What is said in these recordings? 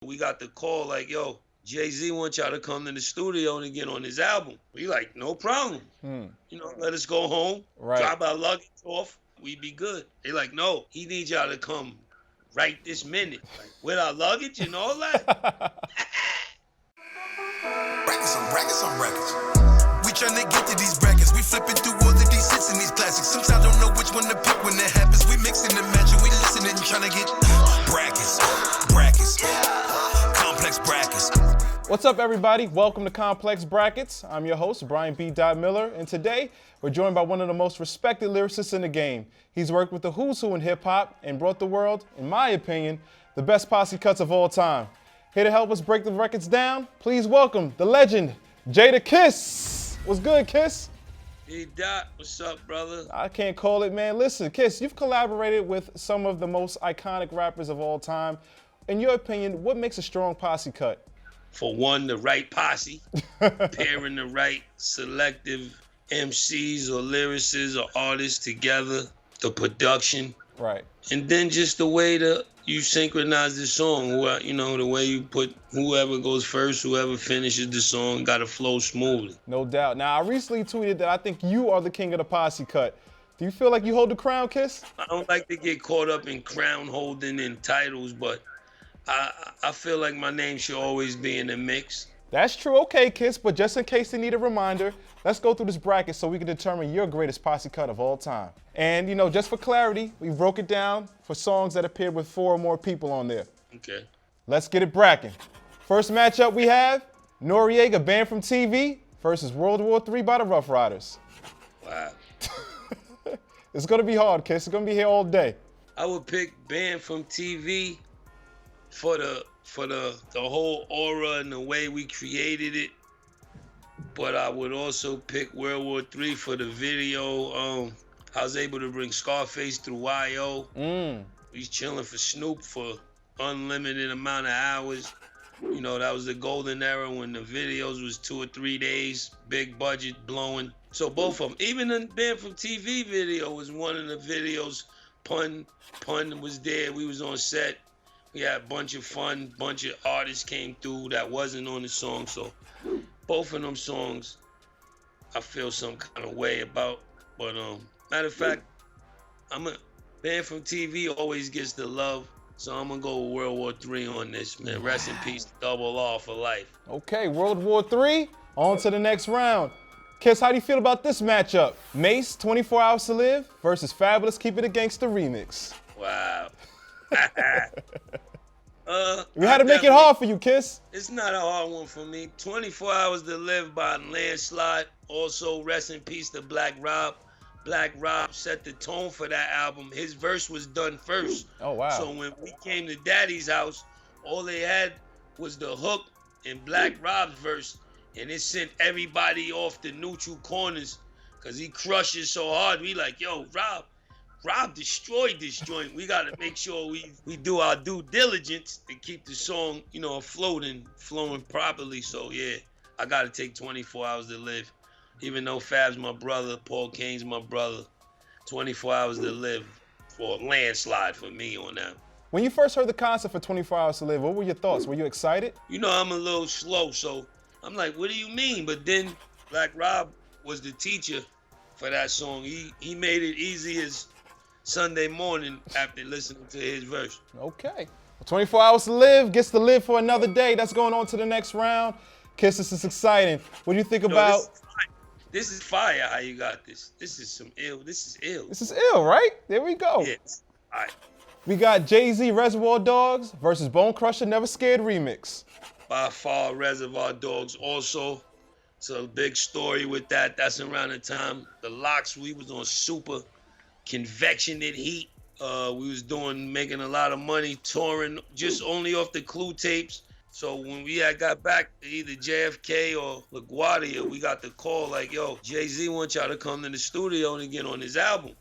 We got the call like, yo, Jay-Z wants y'all to come to the studio and get on his album. We like, no problem. Let us go home, drop our luggage off, we be good. They like, no, he needs y'all to come right this minute. Like, with our luggage and all that. Brackets on brackets. We tryna get to these brackets. We flipping through all of these hits and these classics. Sometimes don't know which one to pick when that happens. We mixing and matching. We listening and tryna get brackets. Complex brackets. What's up, everybody? Welcome to Complex Brackets. I'm your host, Brian B.Dot Miller, and today we're joined by one of the most respected lyricists in the game. He's worked with the who's who in hip-hop and brought the world, in my opinion, the best posse cuts of all time. Here to help us break the records down, please welcome the legend, Jadakiss. What's good, Kiss? B.Dot, what's up, brother? I can't call it, man. Listen, Kiss, you've collaborated with some of the most iconic rappers of all time. In your opinion, what makes a strong posse cut? For one, the right posse, pairing the right selective MCs or lyricists or artists together, the production. Right. And then just the way that you synchronize the song, the way you put whoever goes first, whoever finishes the song, got to flow smoothly. No doubt. Now, I recently tweeted that I think you are the king of the posse cut. Do you feel like you hold the crown, Kiss? I don't like to get caught up in crown holding and titles, but I feel like my name should always be in the mix. That's true. Okay, Kiss, but just in case they need a reminder, let's go through this bracket so we can determine your greatest posse cut of all time. And, just for clarity, we broke it down for songs that appeared with 4 or more people on there. Okay. Let's get it bracking. First matchup we have, Noriega, Banned from TV versus World War III by the Rough Riders. Wow. It's going to be hard, Kiss. It's going to be here all day. I would pick Banned from TV for the whole aura and the way we created it. But I would also pick World War III for the video. I was able to bring Scarface through YO. He's chilling for Snoop for unlimited amount of hours. That was the golden era when the videos was 2 or 3 days, big budget, blowing. So both of them, even the Banned from TV video was one of the videos. Pun was there. We was on set. We had a bunch of fun, bunch of artists came through that wasn't on the song. So both of them songs, I feel some kind of way about. But matter of fact, Banned from TV always gets the love. So I'm gonna go with World War III on this, man. Rest in peace, Double R for life. Okay, World War III, on to the next round. Kiss, how do you feel about this matchup? Mace, 24 Hours to Live versus Fabulous Keep It a Gangsta remix. Wow. We had to make it hard for you, Kiss. It's not a hard one for me. 24 Hours to Live by Landslide. Also, rest in peace to Black Rob. Black Rob set the tone for that album. His verse was done first. Oh, wow. So when we came to Daddy's house, all they had was the hook and Black Rob's verse. And it sent everybody off the neutral corners because he crushes so hard. We like, yo, Rob destroyed this joint. We got to make sure we do our due diligence to keep the song, flowing properly. So, yeah, I got to take 24 Hours to Live. Even though Fab's my brother, Paul Kane's my brother, 24 Hours to Live for a landslide for me on that. When you first heard the concept for 24 Hours to Live, what were your thoughts? Were you excited? I'm a little slow, so I'm like, what do you mean? But then Black Rob was the teacher for that song. He made it easy as Sunday morning after listening to his verse. Okay. Well, 24 Hours to Live gets to live for another day. That's going on to the next round. Kiss, this is exciting. What do you think about... This is fire how you got this. This is some ill. This is ill. This is ill, right? There we go. Yes. All right. We got Jay-Z, Reservoir Dogs versus Bone Crusher, Never Scared remix. By far, Reservoir Dogs also. It's a big story with that. That's around the time the Locks, we was on super convectionate heat. We was making a lot of money, touring just only off the Clue tapes. So when we got back to either JFK or LaGuardia, we got the call like, yo, Jay-Z wants y'all to come to the studio and get on his album.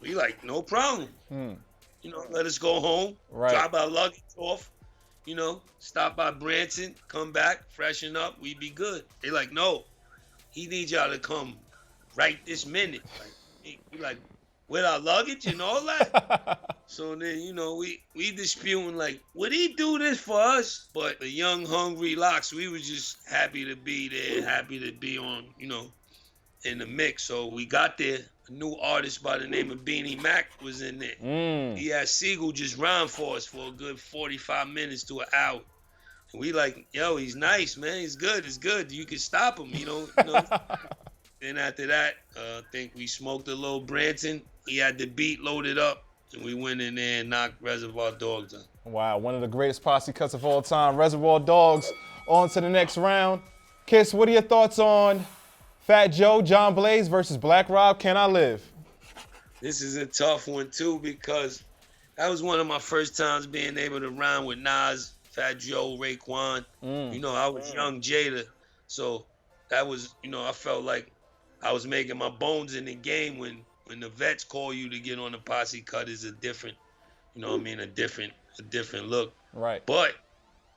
We like, no problem. Let us go home, drop our luggage off, stop by Branson, come back, freshen up, we be good. They like, no, he needs y'all to come right this minute. We like, with our luggage and all that. So then, we disputing like, would he do this for us? But the young, hungry locks, we were just happy to be there, happy to be on, in the mix. So we got there. A new artist by the name of Beanie Mac was in there. He had Siegel just rhyme for us for a good 45 minutes to an hour. And we like, yo, he's nice, man. He's good. It's good. You can stop him, Then after that, I think we smoked a little Branson. He had the beat loaded up, and we went in there and knocked Reservoir Dogs down. Wow, one of the greatest posse cuts of all time. Reservoir Dogs on to the next round. Kiss, what are your thoughts on Fat Joe, John Blaze versus Black Rob, Can I Live? This is a tough one, too, because that was one of my first times being able to rhyme with Nas, Fat Joe, Raekwon. I was young Jada, so that was, I felt like I was making my bones in the game when the vets call you to get on the posse cut is a different, a different look. Right. But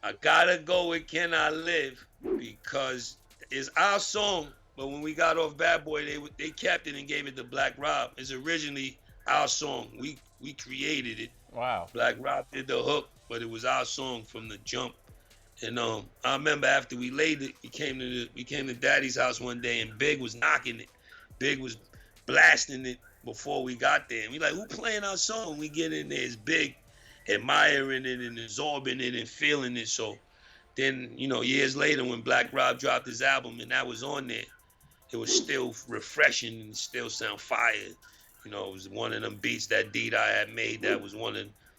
I gotta go with Can I Live because it's our song, but when we got off Bad Boy, they kept it and gave it to Black Rob. It's originally our song. We created it. Wow. Black Rob did the hook, but it was our song from the jump. And I remember after we laid it, we came to Daddy's house one day, and Big was knocking it. Big was blasting it before we got there. And we like, who playing our song? We get in there, it's Big admiring it and absorbing it and feeling it. So then, years later when Black Rob dropped his album and that was on there, it was still refreshing and still sound fire. It was one of them beats that B.Dot had made that was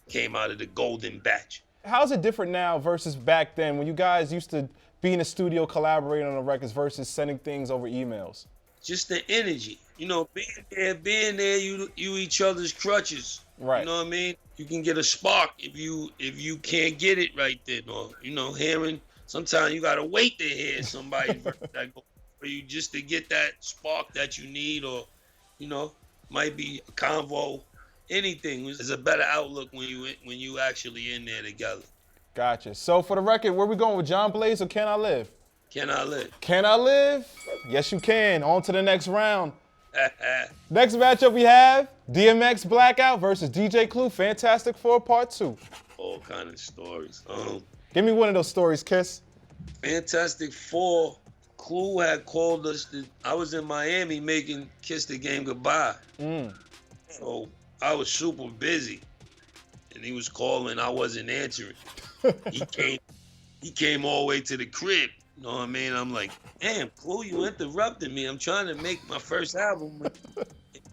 came out of the golden batch. How's it different now versus back then when you guys used to be in the studio collaborating on the records versus sending things over emails? Just the energy. Being there, you each other's crutches. Right. You know what I mean? You can get a spark if you can't get it right then. Or, hearing, sometimes you gotta wait to hear somebody's verse that go for you just to get that spark that you need, or, might be a convo. Anything is a better outlook when you actually in there together. Gotcha. So for the record, where we going with John Blaze or Can I Live? Can I Live? Can I Live? Yes, you can. On to the next round. Next matchup we have DMX Blackout versus DJ Clue Fantastic Four Part 2. All kind of stories. Give me one of those stories, Kiss. Fantastic Four, Clue had called us. I was in Miami making Kiss the Game Goodbye. So I was super busy, and he was calling. I wasn't answering. He came all the way to the crib. You know what I mean? I'm like, damn, Clue, you interrupted me. I'm trying to make my first album with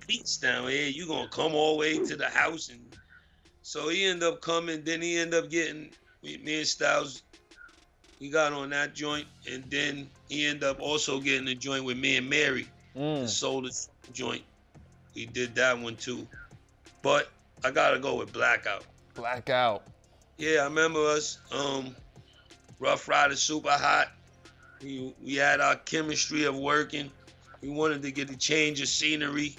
beats down here. You gonna come all the way to the house? And so he ended up coming. Then he ended up getting me and Styles. He got on that joint, and then he ended up also getting a joint with me and Mary. The Soul joint. We did that one too. But I gotta go with Blackout. Blackout. Yeah, I remember us. Rough Rider, Super Hot. We had our chemistry of working. We wanted to get a change of scenery,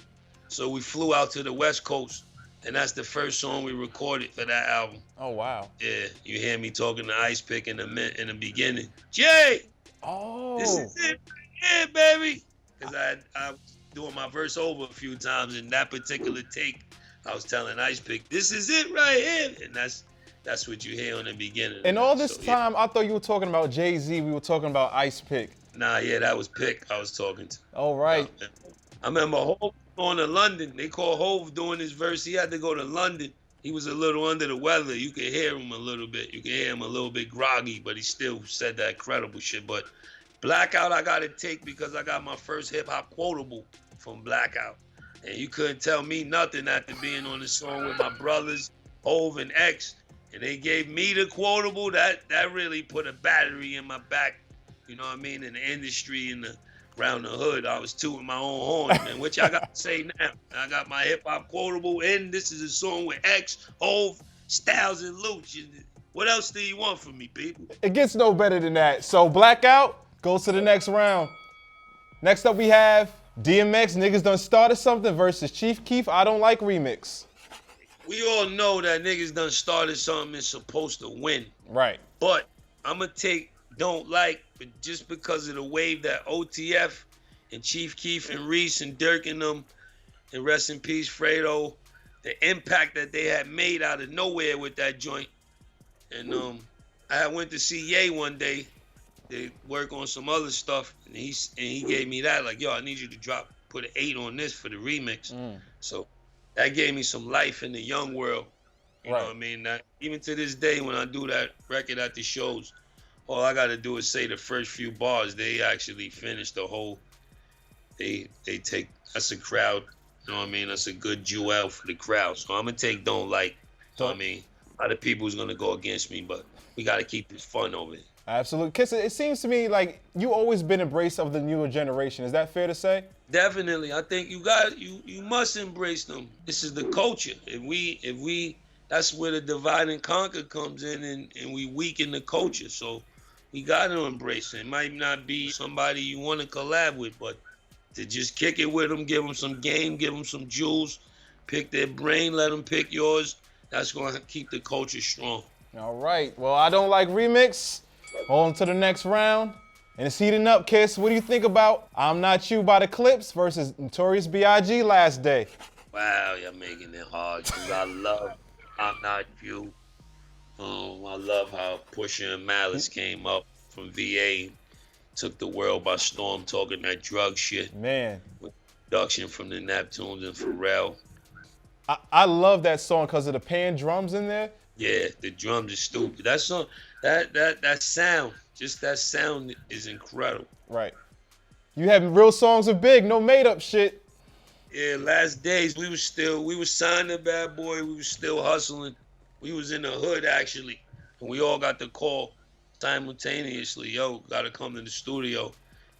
so we flew out to the West Coast, and that's the first song we recorded for that album. Oh wow. Yeah, you hear me talking to Ice Pick in the beginning. Jay. Oh. This is it, yeah, baby. Because I was doing my verse over a few times, in that particular take, I was telling Ice Pick, this is it right here, and that's what you hear on the beginning. And all this time, I thought you were talking about Jay-Z. We were talking about Ice Pick. Nah, yeah, that was Pick I was talking to. All right. I remember Hov going to London. They called Hov doing his verse. He had to go to London. He was a little under the weather. You could hear him a little bit. You could hear him a little bit groggy, but he still said that incredible shit. But Blackout, I got to take because I got my first hip-hop quotable from Blackout. And you couldn't tell me nothing after being on the song with my brothers, Hov and X. And they gave me the quotable. That really put a battery in my back, you know what I mean, in the industry, around the hood. I was tooting my own horn, man, which I got to say now. I got my hip-hop quotable, and this is a song with X, Hov, Styles, and Luch. What else do you want from me, people? It gets no better than that. So Blackout goes to the next round. Next up we have DMX, Niggas Done Started Something versus Chief Keef, I Don't Like Remix. We all know that niggas done started something that's supposed to win. Right. But I'm going to take Don't Like, but just because of the wave that OTF and Chief Keef and Reese and Dirk and them and rest in peace, Fredo. The impact that they had made out of nowhere with that joint. And I went to see Ye one day. They work on some other stuff, and he gave me that, like, yo, I need you to put an 8 on this for the remix. So that gave me some life in the young world. You know what I mean? That, even to this day, when I do that record at the shows, all I got to do is say the first few bars. They actually finish the whole. They take, that's a crowd. You know what I mean? That's a good jewel for the crowd. So I'm gonna take Don't Like. You know what I mean? A lot of people's gonna go against me, but we gotta keep this fun over it. Absolutely. Kiss, it seems to me like you always been embraced of the newer generation. Is that fair to say? Definitely. I think you must embrace them. This is the culture. If we that's where the divide and conquer comes in, and we weaken the culture. So we gotta embrace it. It might not be somebody you want to collab with, but to just kick it with them, give them some game, give them some jewels, pick their brain, let them pick yours. That's going to keep the culture strong. All right. Well, I Don't Like remix. On to the next round. And it's heating up, Kiss. What do you think about I'm Not You by the Clips versus Notorious B.I.G. Last Day? Wow, you're making it hard, because I love I'm Not You. I love how Pusha and Malice came up from VA. Took the world by storm, talking that drug shit. Man. With production from the Neptunes and Pharrell. I love that song because of the pan drums in there. Yeah, the drums are stupid. That song, that sound, just that sound is incredible. Right. You having real songs of Big, no made up shit. Yeah, Last Days, we were signed to Bad Boy, we was still hustling. We was in the hood actually, and we all got the call simultaneously, yo, gotta come to the studio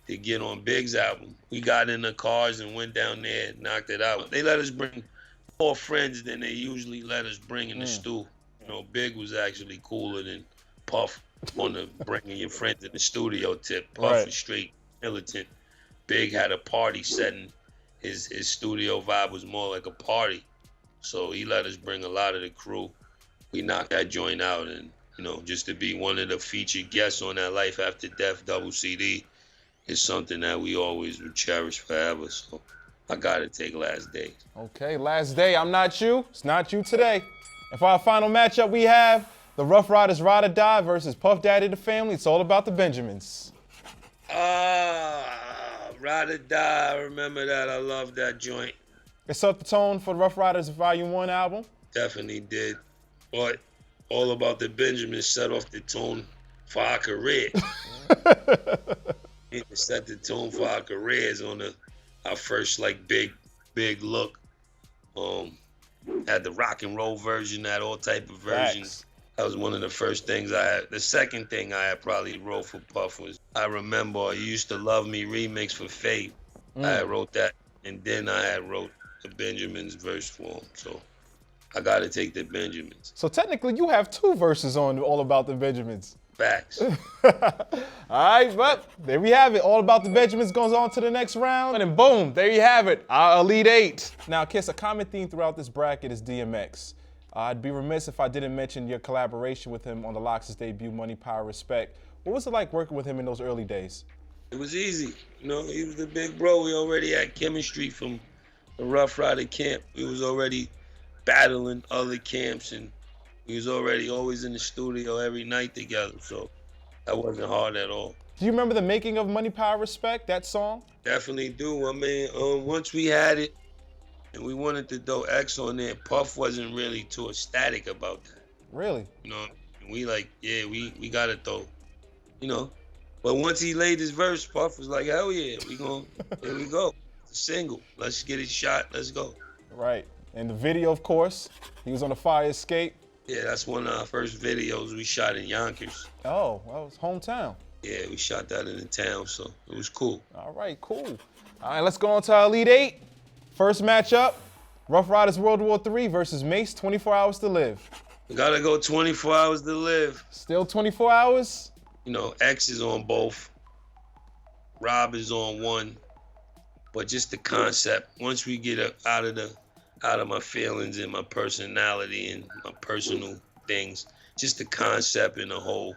to get on Big's album. We got in the cars and went down there and knocked it out. They let us bring more friends than they usually let us bring in the stew. You know, Big was actually cooler than Puff on the bringing your friends in the studio tip. Puff was straight militant. Big had a party setting. His studio vibe was more like a party. So he let us bring a lot of the crew. We knocked that joint out, and you know, just to be one of the featured guests on that Life After Death double CD is something that we always will cherish forever. So I gotta take Last Day. Okay, Last Day, I'm Not You. It's Not You today. And for our final matchup, we have the Rough Riders Ride or Die versus Puff Daddy the Family. It's all about the Benjamins. Ride or Die, I remember that. I love that joint. It set the tone for the Rough Riders Volume 1 album. Definitely did. But All About the Benjamins set off the tone for our career. It set the tone for our careers on our first like big look. Had the rock and roll version, had all type of versions. Facts. That was one of the first things I had. The second thing I had probably wrote for Puff was, I remember You Used to Love Me remix for Faith. I had wrote that, and then I had wrote the Benjamins verse for him. So I gotta take the Benjamins. So technically you have 2 verses on All About the Benjamins. Facts. All right, but there we have it. All About the Benjamins goes on to the next round. And then boom, there you have it, our Elite 8. Now, Kiss, a common theme throughout this bracket is DMX. I'd be remiss if I didn't mention your collaboration with him on the Lox's debut, Money, Power, Respect. What was it like working with him in those early days? It was easy. You know, he was the big bro. We already had chemistry from the Rough Rider camp. We was already battling other camps, and we was already always in the studio every night together. So that wasn't hard at all. Do you remember the making of Money, Power, Respect, that song? Definitely do. I mean, once we had it and we wanted to throw X on there, Puff wasn't really too ecstatic about that. Really? You know, we like, yeah, we got to throw, you know. But once he laid his verse, Puff was like, hell yeah, here we go. It's a single. Let's get it shot. Let's go. Right. And the video, of course, he was on the fire escape. Yeah, that's one of our first videos we shot in Yonkers. Oh, that was hometown. Yeah, we shot that in the town, so it was cool. All right, cool. All right, let's go on to our Elite 8. First matchup, Rough Riders World War III versus Mace, 24 Hours to Live. We gotta go 24 Hours to Live. Still 24 hours? You know, X is on both. Rob is on one. But just the concept, once we get out of my feelings and my personality and my personal things, just the concept and the whole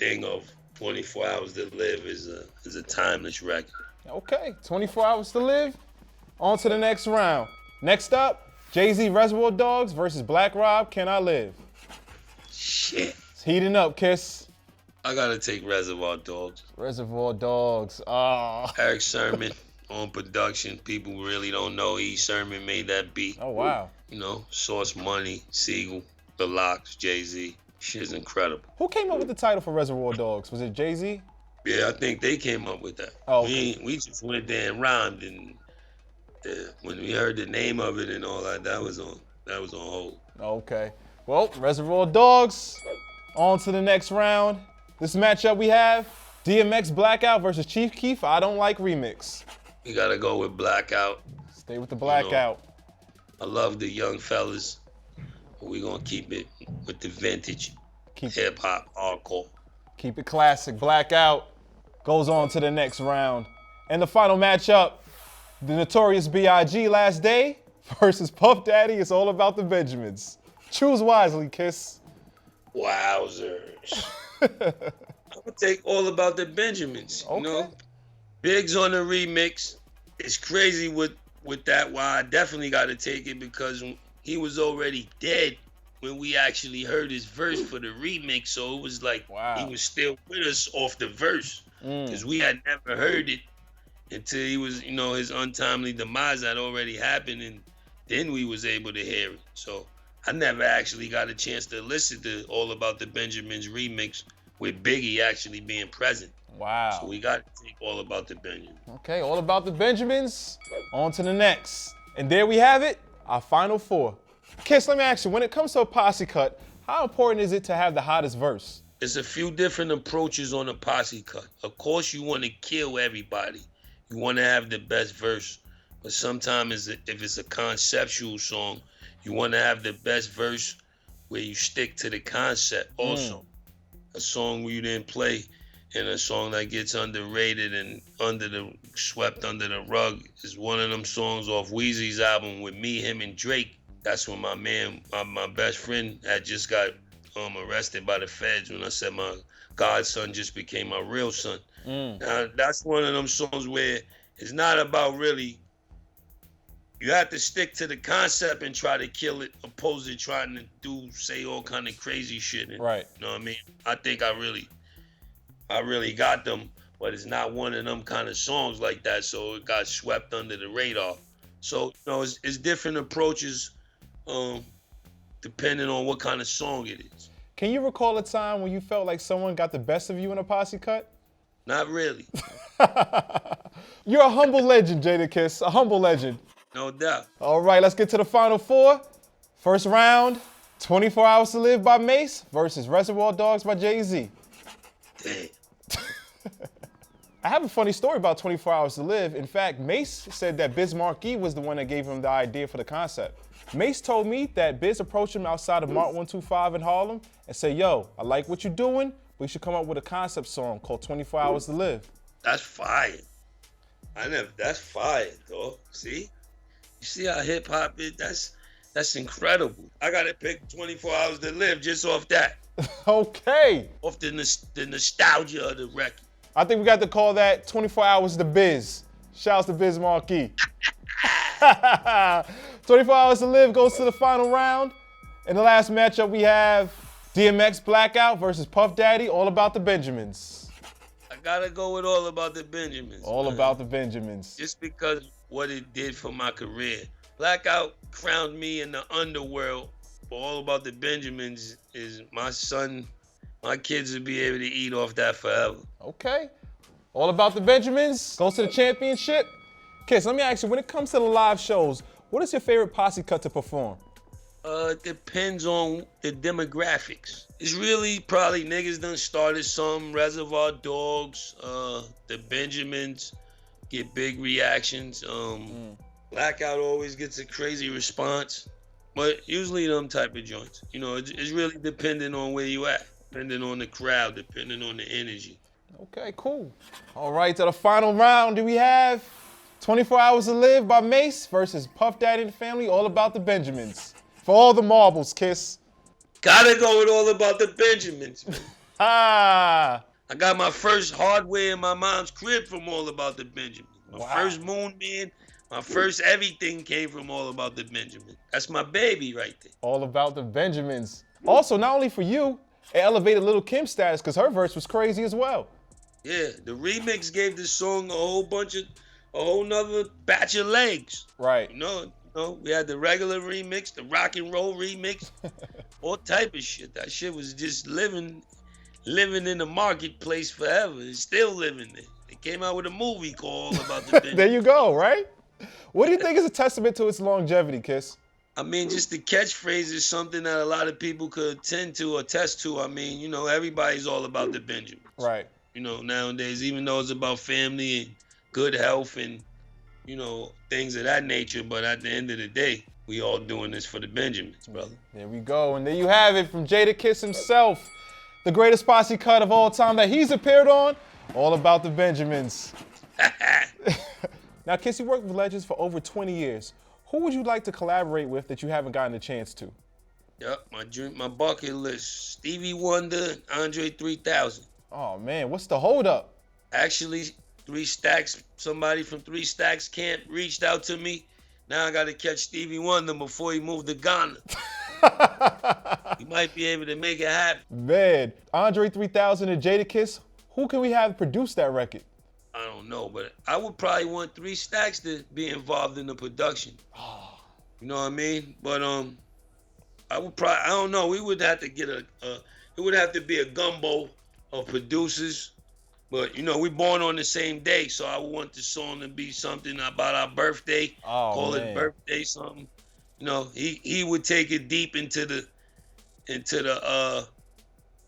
thing of 24 Hours to Live is a timeless record. Okay, 24 Hours to Live. On to the next round. Next up, Jay-Z Reservoir Dogs versus Black Rob, Can I Live? Shit. It's heating up, Kiss. I gotta take Reservoir Dogs. Reservoir Dogs. Oh. Eric Sermon on production. People really don't know Sermon made that beat. Oh, wow. You know, Source Money, Siegel, The Locks, Jay-Z. Shit's incredible. Who came up with the title for Reservoir Dogs? Was it Jay-Z? Yeah, I think they came up with that. Oh, okay. We just went there and rhymed, and when we heard the name of it and all that was on hold. Okay. Well, Reservoir Dogs. On to the next round. This matchup we have DMX Blackout versus Chief Keef I Don't Like remix. We gotta go with Blackout. Stay with the Blackout. I love the young fellas, but we gonna keep it with the vintage hip hop hardcore. Keep it classic. Blackout goes on to the next round. And the final matchup, the Notorious B.I.G. Last Day versus Puff Daddy. It's all about the Benjamins. Choose wisely, Kiss. Wowzers. I'm gonna take All About the Benjamins. Okay. You know, Biggs on the remix. It's crazy with that. Why I definitely got to take it, because he was already dead when we actually heard his verse for the remix. So it was like He was still with us off the verse, because we had never heard it until he was, you know, his untimely demise had already happened, and then we was able to hear it. So I never actually got a chance to listen to All About the Benjamins remix with Biggie actually being present. Wow. So we got to take All About the Benjamins. Okay, All About the Benjamins. On to the next. And there we have it, our final four. Kiss, let me ask you, when it comes to a posse cut, how important is it to have the hottest verse? There's a few different approaches on a posse cut. Of course, you want to kill everybody. You want to have the best verse. But sometimes if it's a conceptual song, you want to have the best verse where you stick to the concept also. A song where you didn't play, and a song that gets underrated and swept under the rug is one of them songs off Weezy's album with me, him, and Drake. That's when my best friend had just got arrested by the feds when I said my godson just became my real son. Now, that's one of them songs where it's not about really, you have to stick to the concept and try to kill it, opposed to trying to say all kind of crazy shit. And, right. You know what I mean? I think I really got them, but it's not one of them kind of songs like that, so it got swept under the radar. So, you know, it's different approaches depending on what kind of song it is. Can you recall a time when you felt like someone got the best of you in a posse cut? Not really. You're a humble legend, Jadakiss, a humble legend. No doubt. All right, let's get to the final four. First round, 24 Hours to Live by Mace versus Reservoir Dogs by Jay-Z. Damn. I have a funny story about 24 Hours to Live. In fact, Mace said that Biz Markie was the one that gave him the idea for the concept. Mace told me that Biz approached him outside of Mart 125 in Harlem and said, yo, I like what you're doing. We should come up with a concept song called 24 Hours to Live. That's fire. That's fire, dog. See? You see how hip hop is? That's incredible. I gotta pick 24 Hours to Live just off that. Okay. Off the nostalgia of the record. I think we got to call that 24 Hours to Biz. Shouts to Biz Markie. 24 Hours to Live goes to the final round. In the last matchup, we have DMX Blackout versus Puff Daddy, All About the Benjamins. I gotta go with All About the Benjamins. All About the Benjamins. Just because what it did for my career. Blackout crowned me in the underworld. But All About the Benjamins is my son. My kids will be able to eat off that forever. Okay. All About the Benjamins goes to the championship. Kiss, let me ask you, when it comes to the live shows, what is your favorite posse cut to perform? It depends on the demographics. It's really probably niggas done started some, Reservoir Dogs, the Benjamins get big reactions. Blackout always gets a crazy response, but usually them type of joints. You know, it's really depending on where you at, depending on the crowd, depending on the energy. Okay, cool. All right, to the final round, do we have 24 Hours to Live by Mace versus Puff Daddy and the Family, All About the Benjamins. For all the marbles, Kiss. Gotta go with All About the Benjamins, man. Ah. I got my first hardware in my mom's crib from All About the Benjamins. My first Moon Man, My first everything came from All About the Benjamin. That's my baby right there. All About the Benjamins. Also, not only for you, it elevated Lil' Kim's status because her verse was crazy as well. Yeah, the remix gave this song a whole nother batch of legs. Right. You know, we had the regular remix, the rock and roll remix, all type of shit. That shit was just living in the marketplace forever. It's still living there. They came out with a movie called All About the Benjamin. There you go, right? What do you think is a testament to its longevity, Kiss? I mean, just the catchphrase is something that a lot of people could tend to attest to. I mean, you know, everybody's all about the Benjamins. Right. You know, nowadays, even though it's about family and good health and, you know, things of that nature, but at the end of the day, we all doing this for the Benjamins, brother. There we go. And there you have it from Jadakiss himself. The greatest posse cut of all time that he's appeared on, All About the Benjamins. Now, Kiss, you worked with legends for over 20 years. Who would you like to collaborate with that you haven't gotten a chance to? Yep, my bucket list. Stevie Wonder, Andre 3000. Oh, man, what's the holdup? Actually, somebody from 3 Stacks Camp reached out to me. Now I got to catch Stevie Wonder before he moved to Ghana. You might be able to make it happen. Man, Andre 3000 and Jadakiss, who can we have produce that record? I don't know, but I would probably want 3 Stacks to be involved in the production. You know what I mean? But I don't know. We would have to get it would have to be a gumbo of producers. But you know, we born on the same day, so I want the song to be something about our birthday. Call it birthday something. You know, he would take it deep into the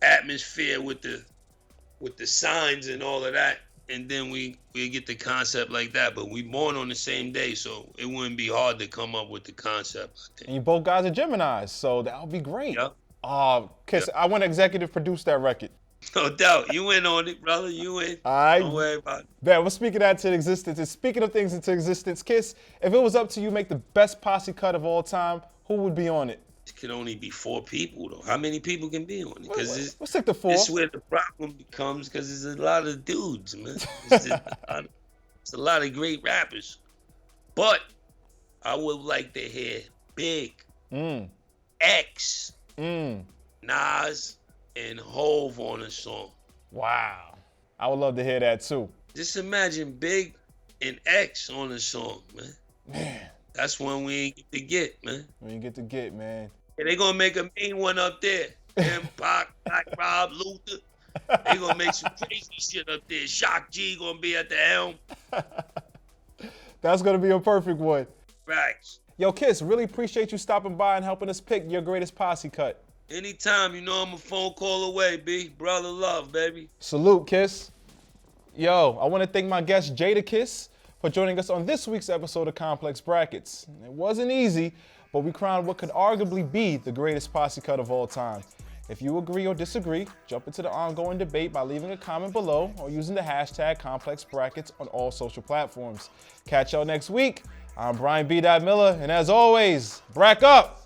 atmosphere with the signs and all of that. And then we get the concept like that, but we born on the same day, so it wouldn't be hard to come up with the concept, I think. And you both guys are Geminis, so that would be great. Yep. Kiss, Yep. I want to executive produce that record. No doubt. You in on it, brother. You in. All right. Don't worry about it. Man, we're speaking that into existence. And speaking of things into existence, Kiss, if it was up to you, make the best posse cut of all time, who would be on it? It could only be 4 people, though. How many people can be on it? Because Let's stick to 4. This is where the problem becomes, because there's a lot of dudes, man. It's a lot of great rappers. But I would like to hear Big, X, Nas, and Hove on a song. Wow. I would love to hear that too. Just imagine Big and X on a song, man. Man. That's one we ain't get to get, man. We ain't get to get, man. And they gonna make a mean one up there. Him, Pac, Black Rob, Luther. They gonna make some crazy shit up there. Shock G gonna be at the helm. That's gonna be a perfect one. Facts. Yo, Kiss, really appreciate you stopping by and helping us pick your greatest posse cut. Anytime, you know I'm a phone call away, B. Brother love, baby. Salute, Kiss. Yo, I want to thank my guest, Jadakiss, for joining us on this week's episode of Complex Brackets. It wasn't easy, but we crowned what could arguably be the greatest posse cut of all time. If you agree or disagree, jump into the ongoing debate by leaving a comment below or using the hashtag Complex Brackets on all social platforms. Catch y'all next week. I'm Brian B.Dot Miller, and as always, Brack up!